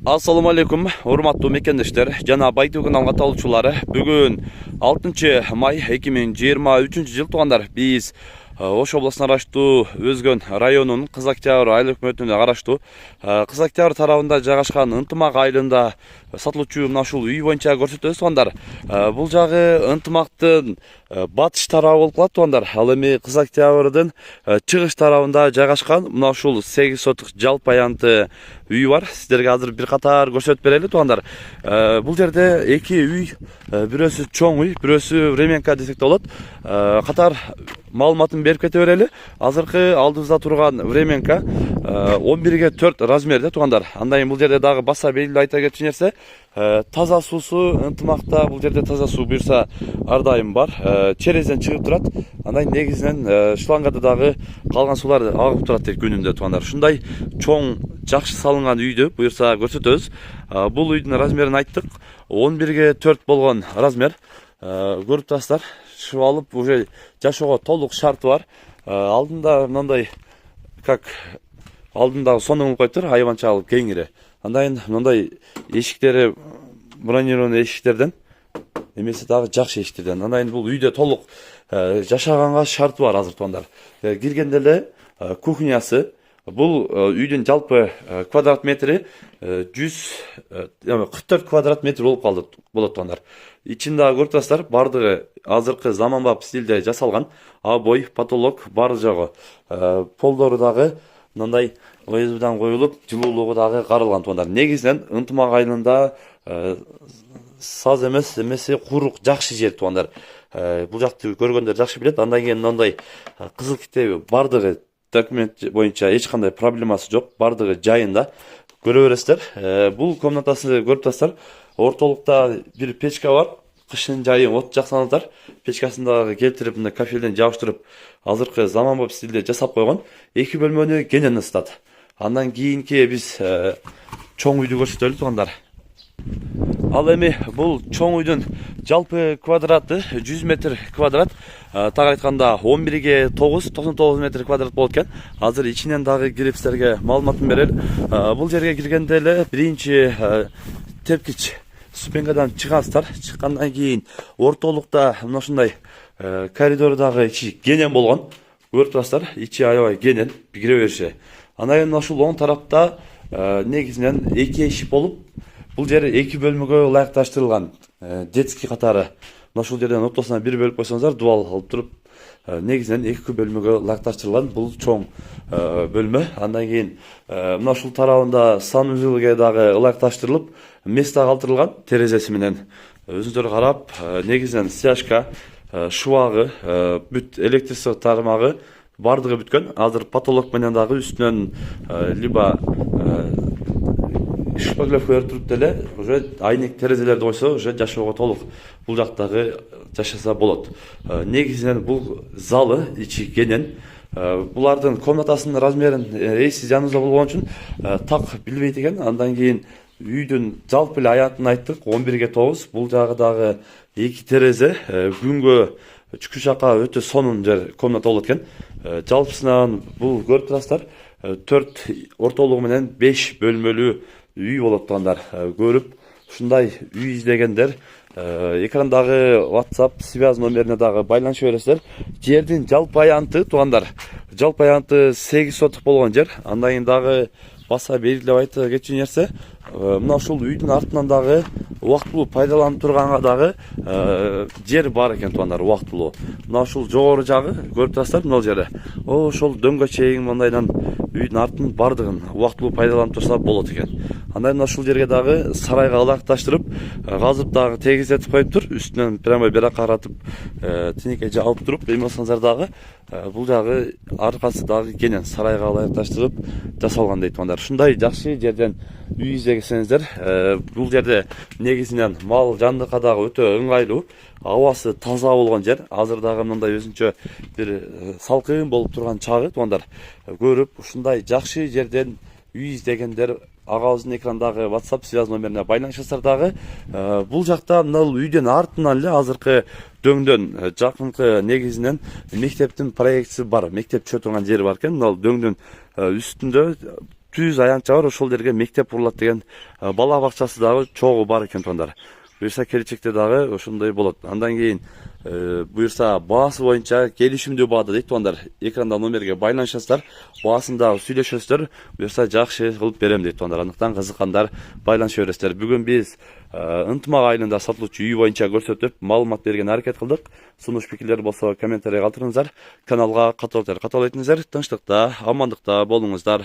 Assalamu alaikum, урматтуу мекендештер жана Байтуу каналга талуучулары. Бүгүн 6 май 2023 жыл туугандар. Биз Ош областына караштуу Өзгөн районунун Кыз Октябрь айыл өкмөтүнө караштуу Кыз Октябрь тарабында жайгашкан Ынтымак айылында сатылуучу мына ушул үй боюнча көрсөтөбүз туугандар. Бул жагы Ынтымактын батыш тарабы болуп калат туугандар. Ал эми Кыз Октябрдын чыгыш тарабында жайгашкан мына ушул 8 сотук жалпы аянты үй бар. Сиздерге азыр бир катар көрсөтүп берели туугандар. Бул жерде эки үй, бирөөсү чоң үй, бирөөсү временка десек де болот. Катар маалыматын берип кете берели. Азыркы алдыбызда турган временка 11ге 4 размерде туугандар. Андан кийин бул жерде дагы баса белгилүү айта кетчү нерсе, таза суусу Ынтымакта бул жерде таза суу буюрса ар дайым бар. Черезден чыгып турат. Андан негизинен шлангада дагы калган суулар агып турат дейт күнүндө туугандар. Ушундай чоң жакшы салынган үйдү буюрса көрсөтөбүз. Бул үйдүн размерин айттык. 11ге 4 болгон размер. Көрүп турасыздар. Алып уже жашоого толук шарты бар. Алдында мындай алдында сонун болуп коюптур, айванчалык кеңири. Андан кийин мындай эшиктери бронированный эшиктерден, эмеси дагы жакшы эшиктерден. Андан кийин бул үйдө толук жашаганга шарты бар азыр туугандар. Киргенде эле кухнясы, бул үйдүн жалпы квадрат метри 144 квадрат метр болуп калды болот туугандар. Ичин дагы көрүп турасыздар, бардыгы азыркы заманбап стилде жасалган. Обой, потолок бары жогу. Полдору дагы мындай ОСБдан коюлуп, жылуулугу дагы каралган туугандар. Негизинен Ынтымак айылында саз эмеси курук жакшы жер туугандар. Бул жакты көргөндөр жакшы билет. Андан кийин мындай кызыл китеби бардыгы документ боюнча эч кандай проблемасы жок. Бардыгы жайында. Көрө бересиздер. Бул комнатасы көрүп турасыздар. Ортолукта бир печка бар. Кышын жайын от жаксаңыздар. Печкасын дагы келтирип, мына кафелден жабыштырып, азыркы заманбап стилде жасап койгон. Эки бөлмөнү кенен ысытат. Андан кийинки биз чоң үйдү көрсөтөлү туугандар. Ал эми бул чоң үйдүн жалпы квадраты 100 метр квадрат. Так айтканда 11ге 9, 99 метр квадрат болот экен. Азыр ичинен дагы кирип силерге маалыматын берели. Бул жерге киргенде эле биринчи тепкич ступенькадан чыгасыздар. Чыккандан кийин ортолукта мына ушундай коридор дагы ичи кенен болгон. Көрүп турасыздар, ичи аябай кенен, кире бериши. Андан кийин ушул оң тарапта негизинен эки эшик болуп, бул жер эки бөлмөгө ылайыкташтырылган. Детский катары. Мына ушул жерден ортосуна бир бөлүп койсоңуздар, дубал алып туруп, негизинен эки бөлмөгө ылайыкташтырылган бул чоң бөлмө. Андан кийин мына ушул тарабында санузелге дагы ылайыкташтырылып, место калтырылган терезеси менен. Өзүңүздөр карап, негизинен стяжка, шубагы, бүт электричество тармагы бардыгы бүткөн. Азыр потолок менен дагы үстүнөн либо шпаклевка туруп деле, уже айнек терезелерди койсо, уже жашоого толук бул жактагы жашаса болот. Негизинен бул залы ичи кенен. Булардын комнатасынын размерин эсиз жаныбызда болгон үчүн так билбейт экен. Андан кийин үйдүн жалпы эле аянтын айттык, 11ге 9. Бул жагы дагы эки терезе, күнгө чүкү жака өтө сонун жер комната болот экен. Жалпысынан бул көрүп турасыздар, 4 ортолугу менен 5 бөлмөлүү үй болот туугандар. Көрүп ушундай үй издегендер экрандагы WhatsApp связь номерине дагы байланыша бересиздер. Жердин жалпы аянты туугандар. Жалпы аянты 8 сотук болгон жер. Андан кийин дагы баса белгилеп айта кетчү нерсе, мына ушул үйдүн артынан дагы убактылуу пайдаланып турганга дагы жер бар экен туугандар, убактылуу. Мына ушул жогору жагы көрүп турасыздар, мына жерде. Ошол дөңгөчегин мындайдан үйдүн артын бардыгын убактылуу пайдаланып турса болот экен. Андан мына ушул жерге дагы сарайга ылайыкташтырып, газып дагы тегизетип коюптур. Үстүнөн прямо бера каратып, тинекке жабып туруп, эми болсоңуздар дагы бул жагы аркасы дагы кенен сарайга ылайыкташтырып жасалган дейт туугандар. Ушундай жакшы жерден үй издесеңиздер, бул жерде негизинен мал жандыкка дагы өтө ыңгайлуу, абасы таза болгон жер. Азыр дагы мындай өзүнчө бир салкын болуп турган чагы туугандар. Көрүп ушундай жакшы жерден үй издегендер агабыздын экрандагы WhatsApp связь номерине байланышасыздар дагы. Бул жакта мына үйдөн артынан эле азыркы дөңдөн жакынкы негизинен мектептин проектisi бар. Мектеп чөтүргөн жери бар экен. Мына дөңдөн үстүндө түз аянтча бар, ошол жерге мектеп курулат деген бала бакчасы дагы чогуу бар экен туугандар. Буюрса келечекте дагы ошондой болот. Андан кийин буюрса баасы боюнча келишимдүү баада дейт туугандар. Экранда номерге байланышасыздар, баасын дагы сүйлөшөсүздөр. Буюрса жакшы кылып берем дейт туугандар. Андыктан кызыккандар байланыша бересиздер. Бүгүн биз ынтымак айылында сатылуучу үй боюнча көрсөтүп, маалымат берген аракет кылдык. Сунуш пикирлер болсо комментарий калтырыңыздар. Каналга катуу этиңиздер. Тынчтыкта, амандыкта болуңуздар.